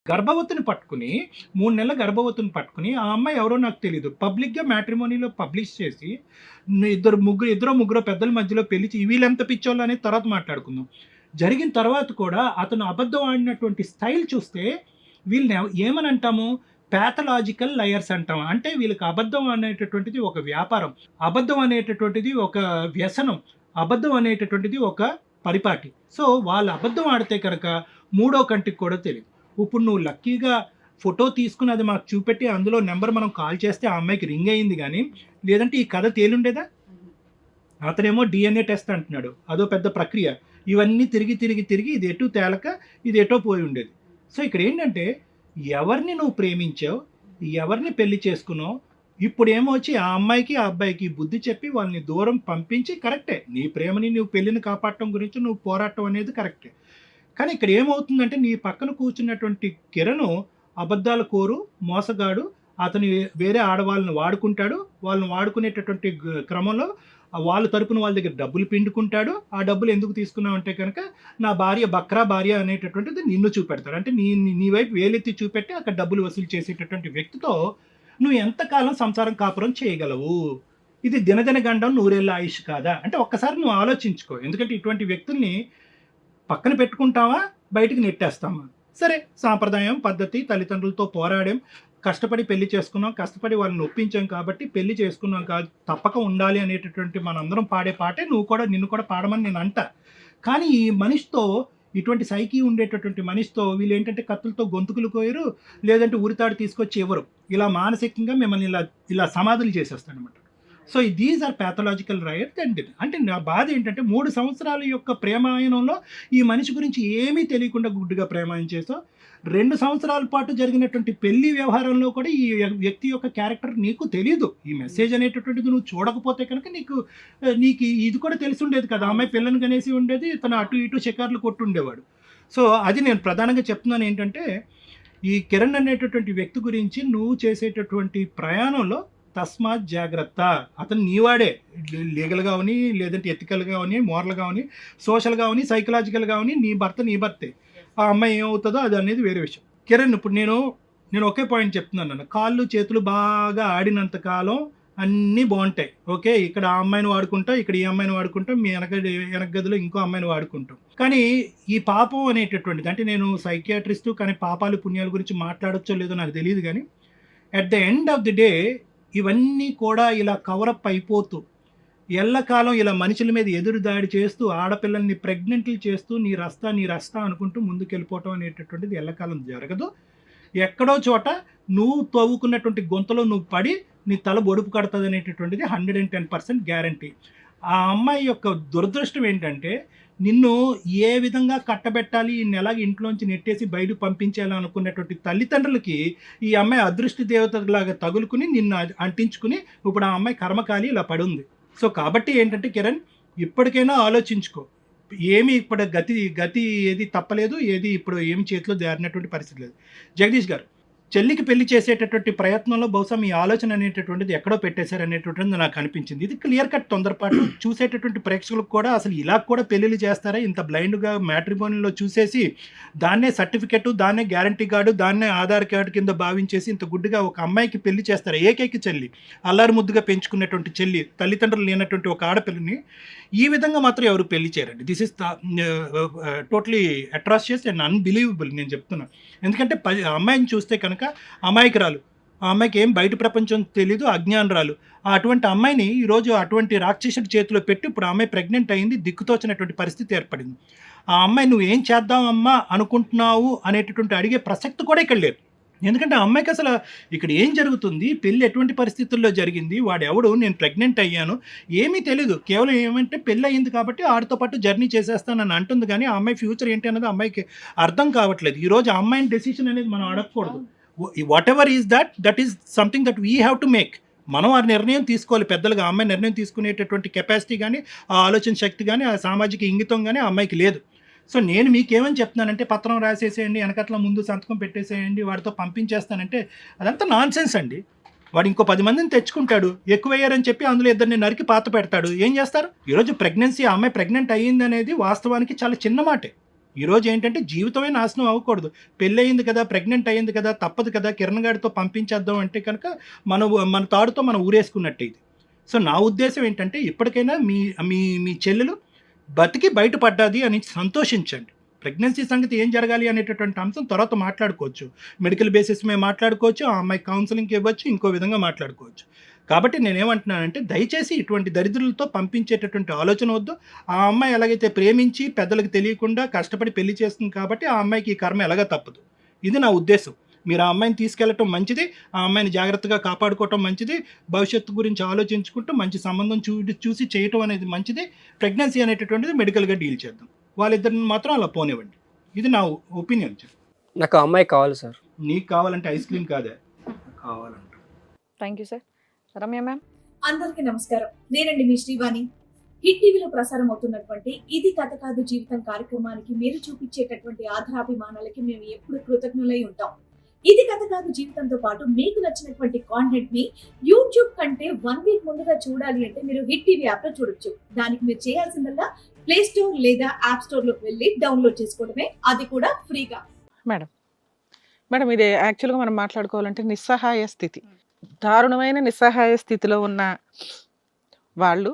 గర్భవతిని పట్టుకుని 3 నెలల గర్భవతిని పట్టుకుని ఆ అమ్మాయి ఎవరో నాకు తెలీదు. పబ్లిక్‌గా మ్యాట్రిమోనీలో పబ్లిష్ చేసి ఇద్దరో ముగ్గురో పెద్దల మధ్యలో పెళ్లి వీళ్ళెంత పిచ్చోళ్ళు అనేది తర్వాత మాట్లాడుకుందాం. జరిగిన తర్వాత కూడా అతను అబద్ధం ఆడినటువంటి స్టైల్ చూస్తే వీళ్ళని ఏమని అంటాము? పాథలాజికల్ లయర్స్ అంటాం. అంటే వీళ్ళకి అబద్ధం అనేటటువంటిది ఒక వ్యాపారం. అబద్ధం అనేటటువంటిది ఒక వ్యసనం. అబద్ధం అనేటటువంటిది ఒక పరిపాటి. సో, వాళ్ళు అబద్ధం ఆడితే కనుక మూడో కంటికి కూడా తెలీదు. ఇప్పుడు నువ్వు లక్కీగా ఫోటో తీసుకుని అది మాకు చూపెట్టి అందులో నెంబర్ మనం కాల్ చేస్తే ఆ అమ్మాయికి రింగ్ అయింది గానీ, లేదంటే ఈ కథ తేలుండేదా? అతనేమో డీఎన్ఏ టెస్ట్ అంటున్నాడు. అదో పెద్ద ప్రక్రియ. ఇవన్నీ తిరిగి ఇదెటూ తేలక ఇదెటో పోయి ఉండేది. సో, ఇక్కడేంటంటే ఎవరిని నువ్వు ప్రేమించావు, ఎవరిని పెళ్లి చేసుకున్నావు, ఇప్పుడేమో వచ్చి ఆ అమ్మాయికి, ఆ అబ్బాయికి బుద్ధి చెప్పి వాళ్ళని దూరం పంపించి కరెక్టే. నీ ప్రేమని నువ్వు పెళ్ళిని కాపాడటం గురించి నువ్వు పోరాటం అనేది కరెక్టే. కానీ ఇక్కడ ఏమవుతుందంటే నీ పక్కన కూర్చున్నటువంటి కిరణ్ అబద్ధాల కోరు, మోసగాడు. అతను వేరే ఆడవాళ్ళని వాడుకుంటాడు. వాళ్ళని వాడుకునేటటువంటి క్రమంలో వాళ్ళ తరపున వాళ్ళ దగ్గర డబ్బులు పిండుకుంటాడు. ఆ డబ్బులు ఎందుకు తీసుకున్నావంటే కనుక నా భార్య బక్రా భార్య అనేటటువంటిది నిన్ను చూపెడతాడు. అంటే నీ వైపు వేలెత్తి చూపెట్టి అక్కడ డబ్బులు వసూలు చేసేటటువంటి వ్యక్తితో నువ్వు ఎంతకాలం సంసారం కాపురం చేయగలవు? ఇది దినదిన గండం నూరేళ్ళ ఆయుష్ కాదా? అంటే ఒక్కసారి నువ్వు ఆలోచించుకో. ఎందుకంటే ఇటువంటి వ్యక్తుల్ని పక్కన పెట్టుకుంటావా? బయటికి నెట్టేస్తామా? సరే, సాంప్రదాయం, పద్ధతి, తల్లిదండ్రులతో పోరాడాం, కష్టపడి పెళ్లి చేసుకున్నాం, కష్టపడి వాళ్ళని ఒప్పించాం కాబట్టి పెళ్లి చేసుకున్నాం కాదు, తప్పక ఉండాలి అనేటటువంటి మనందరం పాడే పాటే నిన్ను కూడా పాడమని నేను అంటా. కానీ ఈ మనిషితో ఇటువంటి సైకి ఉండేటటువంటి మనిషితో వీళ్ళేంటంటే కత్తులతో గొంతుకులు కోయరు, లేదంటే ఉరితాడు తీసుకొచ్చి ఇవ్వరు. ఇలా మానసికంగా మిమ్మల్ని ఇలా సమాధులు చేసేస్తాడనమాట. So, these are pathological right. అంటే నా బాధ ఏంటంటే 3 సంవత్సరాల యొక్క ప్రేమాయణంలో ఈ మనిషి గురించి ఏమీ తెలియకుండా గుడ్డిగా ప్రేమాయణం చేసావు. 2 సంవత్సరాల పాటు జరిగినటువంటి పెళ్లి వ్యవహారంలో కూడా ఈ వ్యక్తి యొక్క క్యారెక్టర్ నీకు తెలీదు. ఈ మెసేజ్ అనేటటువంటిది నువ్వు చూడకపోతే కనుక నీకు ఇది కూడా తెలిసి ఉండేది కదా. అమ్మాయి పిల్లని కనేసి ఉండేది, తను అటు ఇటు షికార్లు కొట్టుండేవాడు. సో, అది నేను ప్రధానంగా చెప్తున్నాను ఏంటంటే, ఈ కిరణ్ అనేటటువంటి వ్యక్తి గురించి నువ్వు చేసేటటువంటి ప్రయాణంలో తస్మాత్ జాగ్రత్త. అతను నీవాడే. లీగల్గా అవని, లేదంటే ఎథికల్గా అవని, మోరల్గా అవని, సోషల్గా అవని, సైకలాజికల్గా అవని నీ భర్తే. ఆ అమ్మాయి ఏమవుతుందో అది అనేది వేరే విషయం. కిరణ్, ఇప్పుడు నేను ఒకే పాయింట్ చెప్తున్నాను. కాళ్ళు చేతులు బాగా ఆడినంత కాలం అన్నీ బాగుంటాయి. ఓకే, ఇక్కడ ఆ అమ్మాయిని వాడుకుంటాం, ఇక్కడ ఈ అమ్మాయిని వాడుకుంటాం, మీ వెనక గదిలో ఇంకో అమ్మాయిని వాడుకుంటాం. కానీ ఈ పాపం అనేటటువంటిది, అంటే నేను సైకియాట్రిస్టు, కానీ పాపాలు పుణ్యాల గురించి మాట్లాడచ్చో లేదో నాకు తెలియదు. కానీ at the end of the day ఇవన్నీ కూడా ఇలా కవరప్ అయిపోతూ ఎల్లకాలం ఇలా మనుషుల మీద ఎదురు దాడి చేస్తూ ఆడపిల్లల్ని ప్రెగ్నెంట్లు చేస్తూ నీ రస్తా అనుకుంటూ ముందుకెళ్ళిపోవటం అనేటటువంటిది ఎల్లకాలం జరగదు. ఎక్కడో చోట నువ్వు తవ్వుకున్నటువంటి గొంతలో నువ్వు పడి నీ తల బొడుపు కడుతుంది అనేటటువంటిది 110% గ్యారంటీ. ఆ అమ్మాయి యొక్క దురదృష్టం ఏంటంటే నిన్ను ఏ విధంగా కట్టబెట్టాలి, ఈ నెల ఇంట్లోంచి నెట్టేసి బయటకు పంపించాలి అనుకున్నటువంటి తల్లిదండ్రులకి ఈ అమ్మాయి అదృష్టి దేవతలాగా తగులుకుని నిన్ను అంటించుకుని ఇప్పుడు ఆ అమ్మాయి కర్మకాలి ఇలా పడుంది. సో, కాబట్టి ఏంటంటే కిరణ్, ఇప్పటికైనా ఆలోచించుకో. ఏమి ఇప్పుడు గతి ఏది తప్పలేదు, ఏది ఇప్పుడు ఏమి చేతిలో జారినటువంటి పరిస్థితి లేదు. జగదీష్ గారు, చెల్లికి పెళ్లి చేసేటటువంటి ప్రయత్నంలో బహుశా మీ ఆలోచన అనేటటువంటిది ఎక్కడో పెట్టేశారు అనేటటువంటిది నాకు అనిపించింది. ఇది క్లియర్ కట్ తొందరపాటు. చూసేటటువంటి ప్రేక్షకులకు కూడా అసలు ఇలా కూడా పెళ్ళిళ్ళు చేస్తారా, ఇంత బ్లైండ్గా మ్యాట్రిమోనీలో చూసేసి దాన్నే సర్టిఫికెట్, దాన్నే గ్యారంటీ కార్డు, దాన్నే ఆధార్ కార్డు కింద భావించేసి ఇంత గుడ్డిగా ఒక అమ్మాయికి పెళ్లి చేస్తారా? ఏకైక చెల్లి, అల్లారు ముద్దుగా పెంచుకున్నటువంటి చెల్లి, తల్లిదండ్రులు లేనటువంటి ఒక ఆడపిల్లని ఈ విధంగా మాత్రం ఎవరు పెళ్లి చేయరండి. This is totally atrocious and unbelievable నేను చెప్తున్నాను. ఎందుకంటే అమ్మాయిని చూస్తే కనుక అమాయకురాలు, ఆ అమ్మాయికి ఏం బయట ప్రపంచం తెలీదు, అజ్ఞానురాలు. అటువంటి అమ్మాయిని ఈరోజు అటువంటి రాక్షసుడి చేతిలో పెట్టి ఇప్పుడు ఆ అమ్మాయి ప్రెగ్నెంట్ అయింది, దిక్కుతోచినటువంటి పరిస్థితి ఏర్పడింది. ఆ అమ్మాయి నువ్వు ఏం చేద్దామమ్మా అనుకుంటున్నావు అనేటటువంటి అడిగే ప్రసక్తి కూడా ఇక్కడ లేదు. ఎందుకంటే ఆ అమ్మాయికి అసలు ఇక్కడ ఏం జరుగుతుంది, పెళ్ళి ఎటువంటి పరిస్థితుల్లో జరిగింది, వాడెవడు, నేను ప్రెగ్నెంట్ అయ్యాను, ఏమీ తెలీదు. కేవలం ఏమంటే పెళ్ళి అయ్యింది కాబట్టి ఆడితో పాటు జర్నీ చేసేస్తానని అంటుంది. కానీ ఆ అమ్మాయి ఫ్యూచర్ ఏంటి అన్నది అమ్మాయికి అర్థం కావట్లేదు. ఈరోజు ఆ అమ్మాయిని డెసిషన్ అనేది మనం అడగకూడదు. What ever is that is something that we have to make. మనం ఆ నిర్ణయం తీసుకోవాలి పెద్దలుగా. ఆ అమ్మాయి నిర్ణయం తీసుకునేటటువంటి కెపాసిటీ కానీ, ఆ ఆలోచన శక్తి కానీ, ఆ సామాజిక ఇంగితం కానీ ఆ అమ్మాయికి లేదు. సో, నేను మీకేమని చెప్తున్నానంటే పత్రం రాసేసేయండి, వెనకట్ల ముందు సంతకం పెట్టేసేయండి, వాడితో పంపించేస్తానంటే అదంతా నాన్సెన్స్ అండి. వాడు ఇంకో 10 మందిని తెచ్చుకుంటాడు, ఎక్కువయ్యారని చెప్పి అందులో ఇద్దరిని నరికి పాత పెడతాడు. ఏం చేస్తారు? ఈరోజు ప్రెగ్నెన్సీ, ఆ అమ్మాయి ప్రెగ్నెంట్ అయ్యింది అనేది వాస్తవానికి చాలా చిన్న మాటే. ఈరోజు ఏంటంటే జీవితమే నాశనం అవ్వకూడదు. పెళ్ళయింది కదా, ప్రెగ్నెంట్ అయ్యింది కదా, తప్పదు కదా, కిరణ్ గాడితో పంపించేద్దాం అంటే కనుక మన తాడుతో మనం ఊరేసుకున్నట్టు ఇది. సో నా ఉద్దేశం ఏంటంటే ఇప్పటికైనా మీ మీ మీ చెల్లెలు బతికి బయటపడ్డాది అని సంతోషించండి. ప్రెగ్నెన్సీ సంగతి ఏం జరగాలి అనేటటువంటి అంశం తర్వాత మాట్లాడుకోవచ్చు. మెడికల్ బేసిస్ మీద మాట్లాడుకోవచ్చు, ఆ అమ్మాయి కౌన్సిలింగ్కి ఇవ్వచ్చు, ఇంకో విధంగా మాట్లాడుకోవచ్చు. కాబట్టి నేనేమంటున్నానంటే దయచేసి ఇటువంటి దరిద్రులతో పంపించేటటువంటి ఆలోచన వద్దు. ఆ అమ్మాయి ఎలాగైతే ప్రేమించి పెద్దలకు తెలియకుండా కష్టపడి పెళ్లి చేస్తుంది కాబట్టి ఆ అమ్మాయికి ఈ కర్మ ఎలాగా తప్పదు. ఇది నా ఉద్దేశం. మీరు ఆ అమ్మాయిని తీసుకెళ్ళటం మంచిది, ఆ అమ్మాయిని జాగ్రత్తగా కాపాడుకోవటం మంచిది, భవిష్యత్తు గురించి ఆలోచించుకుంటూ మంచి సంబంధం చూసి చేయటం అనేది మంచిది. ప్రెగ్నెన్సీ అనేటటువంటిది మెడికల్గా డీల్ చేద్దాం. వాళ్ళిద్దరిని మాత్రం అలా పోనివ్వండి. ఇది నా ఒపీనియన్. నాకు ఆ అమ్మాయి కావాలి సార్. నీకు కావాలంటే ఐస్ క్రీమ్ కాదే కావాలంట. Thank you sir. Ramya ma'am. అందరికీ నమస్కారం. నేనండి మీ శ్రీవాణి. హిట్ టీవీలో ప్రసారం అవుతున్నటువంటి ఇది కథ కాదు జీవితం కార్యక్రమానికి మీరు చూపించేటటువంటి ఆధారాభిమానాలకి మేము ఎప్పుడు కృతజ్ఞులై ఉంటాం. ఇది కథ కాదు జీవితంతో పాటు మీకు నచ్చినటువంటి కాంటెంట్ ని యూట్యూబ్ కంటే 1 వీక్ ముందుగా చూడాలి అంటే మీరు హిట్ టీవీ యాప్ లో చూడొచ్చు. దానికి మీరు చేయాల్సిందల్లా ప్లే స్టోర్ లేదా యాప్ స్టోర్ లోకి వెళ్ళి డౌన్లోడ్ చేసుకోవడమే, అది కూడా ఫ్రీగా. మేడం ఇది యాక్చువల్గా మనం మాట్లాడుకోవాలంటే నిస్సహాయ స్థితి, దారుణమైన నిస్సహాయ స్థితిలో ఉన్న వాళ్ళు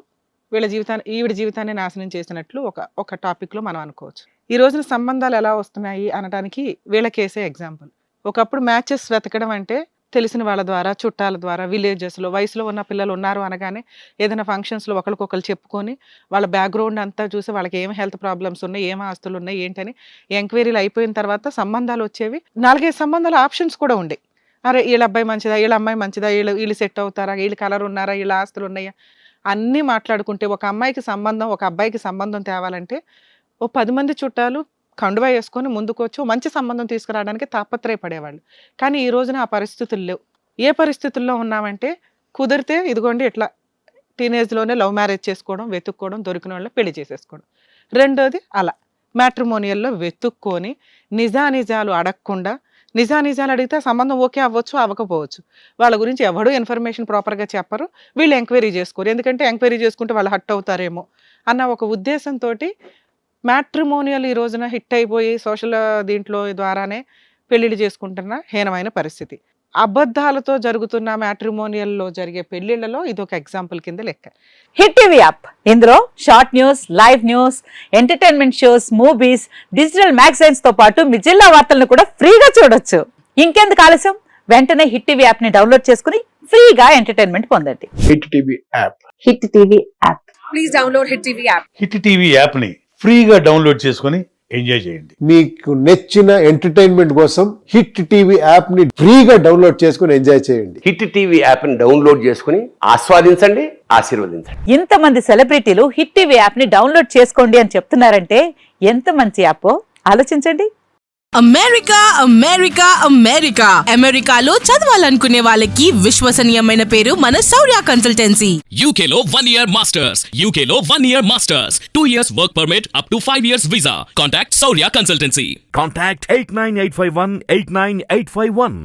ఈవిడ జీవితాన్ని నాశనం చేసినట్లు ఒక టాపిక్లో మనం అనుకోవచ్చు. ఈ రోజున సంబంధాలు ఎలా వస్తున్నాయి అనడానికి వీళ్ళ కేసే ఎగ్జాంపుల్. ఒకప్పుడు మ్యాచెస్ వెతకడం అంటే తెలిసిన వాళ్ళ ద్వారా, చుట్టాల ద్వారా, విలేజెస్లో వయసులో ఉన్న పిల్లలు ఉన్నారు అనగానే ఏదైనా ఫంక్షన్స్లో ఒకరికొకరు చెప్పుకొని వాళ్ళ బ్యాక్గ్రౌండ్ అంతా చూసి వాళ్ళకి ఏం హెల్త్ ప్రాబ్లమ్స్ ఉన్నాయి, ఏం ఆస్తులు ఉన్నాయి ఏంటని ఎంక్వైరీలు అయిపోయిన తర్వాత సంబంధాలు వచ్చేవి. 4-5 సంబంధాల ఆప్షన్స్ కూడా ఉండే. అరే వీళ్ళ అబ్బాయి మంచిదా, వీళ్ళ అమ్మాయి మంచిదా, వీళ్ళు సెట్ అవుతారా, వీళ్ళు కలర్ ఉన్నారా, వీళ్ళ ఆస్తులు ఉన్నాయా అన్నీ మాట్లాడుకుంటే ఒక అమ్మాయికి సంబంధం, ఒక అబ్బాయికి సంబంధం తేవాలంటే ఓ 10 మంది చుట్టాలు కండువా వేసుకొని ముందుకొచ్చి మంచి సంబంధం తీసుకురావడానికి తాపత్రయపడేవాళ్ళు. కానీ ఈ రోజున ఆ పరిస్థితులు లేవు. ఏ పరిస్థితుల్లో ఉన్నామంటే కుదిరితే ఇదిగోండి ఇట్లా టీనేజ్లోనే లవ్ మ్యారేజ్ చేసుకోవడం, వెతుక్కోవడం, దొరికిన వాళ్ళని పెళ్లి చేసేసుకోవడం. రెండోది అలా మ్యాట్రిమోనియల్లో వెతుక్కొని నిజానిజాలు అడగకుండా, నిజానిజాలు అడిగితే సంబంధం ఓకే అవ్వచ్చు, అవ్వకపోవచ్చు. వాళ్ళ గురించి ఎవడూ ఇన్ఫర్మేషన్ ప్రాపర్గా చెప్పరు, వీళ్ళు ఎంక్వైరీ చేసుకోరు. ఎందుకంటే ఎంక్వైరీ చేసుకుంటే వాళ్ళు హట్ అవుతారేమో అన్న ఒక ఉద్దేశంతో మ్యాట్రిమోనియల్ ఈ రోజున హిట్ అయిపోయి సోషల్ దీంట్లో ద్వారానే పెళ్లిళ్ళు చేసుకుంటున్న హీనమైన పరిస్థితి. అబద్ధాలతో జరుగుతున్న మ్యాట్రిమోనియల్లో జరిగే పెళ్లిళ్లలో ఇది ఒక ఎగ్జాంపుల్ కింద లెక్క. హిట్ టీవీ యాప్, ఇందులో short news, live news, entertainment shows, movies, digital magazines తో పాటు మీ జిల్లా వార్తలను కూడా ఫ్రీగా చూడొచ్చు. ఇంకెందుకు ఆలస్యం, వెంటనే హిట్ టీవీ యాప్ ని డౌన్లోడ్ చేసుకుని ఫ్రీగా ఎంటర్టైన్మెంట్ పొందండి. Hit TV app. Hit TV app. Please download hit TV app. Hit TV యాప్ని ఫ్రీగా డౌన్లోడ్ చేసుకొని ఎంజాయ్ చేయండి. మీకు నచ్చిన ఎంటర్టైన్మెంట్ కోసం హిట్ టీవీ యాప్ ని ఫ్రీగా డౌన్లోడ్ చేసుకొని ఎంజాయ్ చేయండి. హిట్ టీవీ యాప్ ని డౌన్లోడ్ చేసుకుని ఆస్వాదించండి, ఆశీర్వదించండి. ఇంతమంది సెలబ్రిటీలు హిట్ టీవీ యాప్ ని డౌన్లోడ్ చేసుకోండి అని చెప్తున్నారంటే ఎంత మంచి యాప్ ఆలోచించండి. అమెరికా అమెరికా అమెరికా అమెరికాలో చదవాలనుకునే వాళ్ళకి విశ్వసనీయమైన పేరు మన శౌర్య కన్సల్టెన్సీ. UK లో 1 year masters, UK లో 1 year masters, 2 years work permit up to 5 years visa. Contact Saurya Consultancy. Contact 89851 89851.